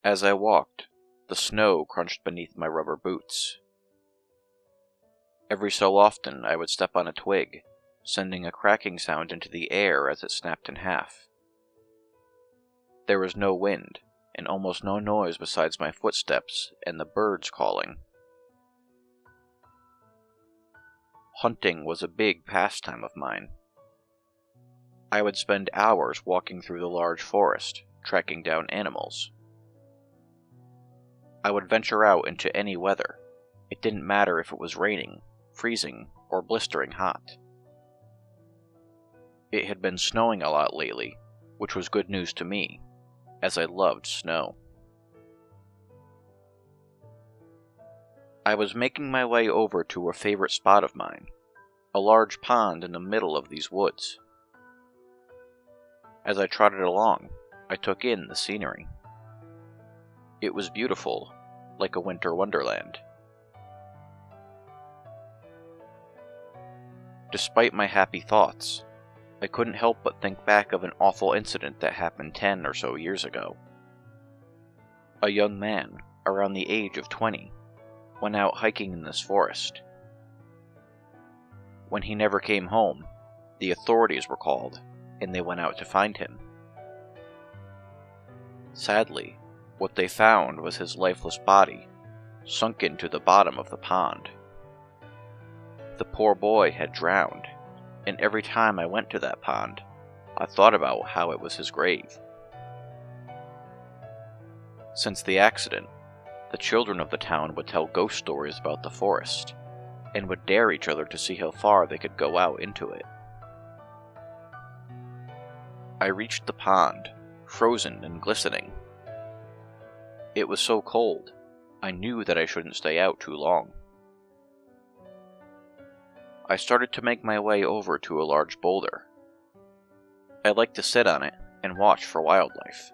As I walked, the snow crunched beneath my rubber boots. Every so often I would step on a twig, sending a cracking sound into the air as it snapped in half. There was no wind, and almost no noise besides my footsteps and the birds calling. Hunting was a big pastime of mine. I would spend hours walking through the large forest, tracking down animals. I would venture out into any weather. It didn't matter if it was raining, freezing, or blistering hot. It had been snowing a lot lately, which was good news to me, as I loved snow. I was making my way over to a favorite spot of mine, a large pond in the middle of these woods. As I trotted along, I took in the scenery. It was beautiful, like a winter wonderland. Despite my happy thoughts, I couldn't help but think back of an awful incident that happened 10 or so years ago. A young man, around the age of 20, went out hiking in this forest. When he never came home, the authorities were called, and they went out to find him. Sadly, what they found was his lifeless body, sunk into the bottom of the pond. The poor boy had drowned, and every time I went to that pond, I thought about how it was his grave. Since the accident, the children of the town would tell ghost stories about the forest, and would dare each other to see how far they could go out into it. I reached the pond, frozen and glistening. It was so cold, I knew that I shouldn't stay out too long. I started to make my way over to a large boulder. I liked to sit on it and watch for wildlife.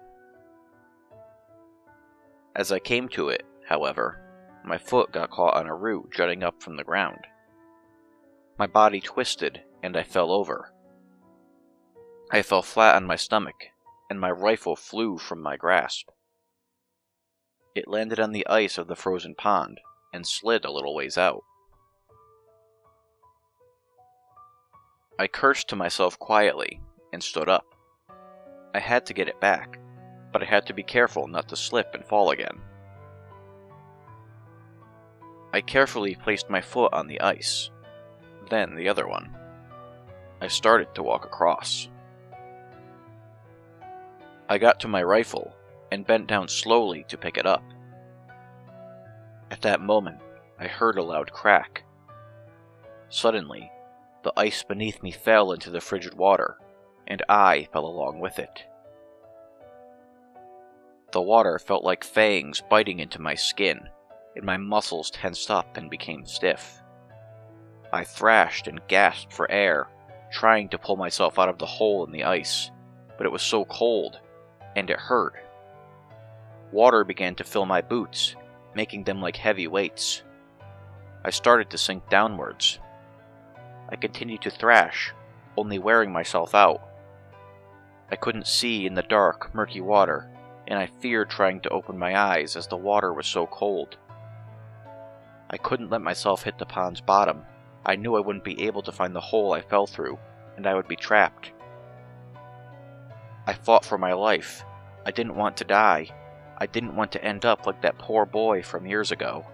As I came to it, however, my foot got caught on a root jutting up from the ground. My body twisted and I fell over. I fell flat on my stomach, and my rifle flew from my grasp. It landed on the ice of the frozen pond and slid a little ways out. I cursed to myself quietly and stood up. I had to get it back, but I had to be careful not to slip and fall again. I carefully placed my foot on the ice, then the other one. I started to walk across. I got to my rifle and bent down slowly to pick it up. At that moment, I heard a loud crack. Suddenly, the ice beneath me fell into the frigid water, and I fell along with it. The water felt like fangs biting into my skin, and my muscles tensed up and became stiff. I thrashed and gasped for air, trying to pull myself out of the hole in the ice, but it was so cold, and it hurt. Water began to fill my boots, making them like heavy weights. I started to sink downwards. I continued to thrash, only wearing myself out. I couldn't see in the dark, murky water, and I feared trying to open my eyes as the water was so cold. I couldn't let myself hit the pond's bottom. I knew I wouldn't be able to find the hole I fell through, and I would be trapped. I fought for my life. I didn't want to die. I didn't want to end up like that poor boy from years ago.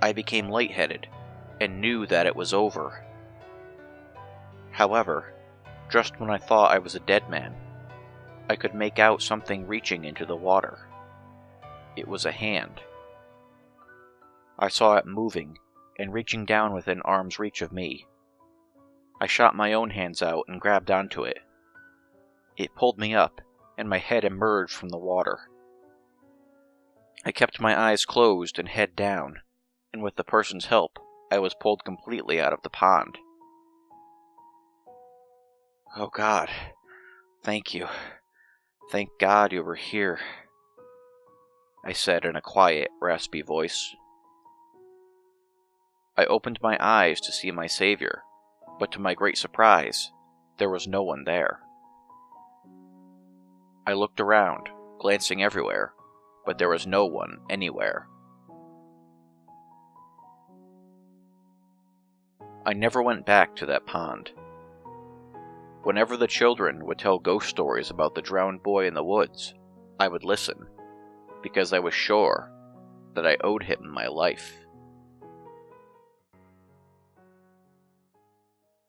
I became lightheaded, and knew that it was over. However, just when I thought I was a dead man, I could make out something reaching into the water. It was a hand. I saw it moving and reaching down within arm's reach of me. I shot my own hands out and grabbed onto it. It pulled me up, and my head emerged from the water. I kept my eyes closed and head down, and with the person's help, I was pulled completely out of the pond. "Oh God, thank you. Thank God you were here," I said in a quiet, raspy voice. I opened my eyes to see my savior, but to my great surprise, there was no one there. I looked around, glancing everywhere, but there was no one anywhere. I never went back to that pond. Whenever the children would tell ghost stories about the drowned boy in the woods, I would listen, because I was sure that I owed him my life.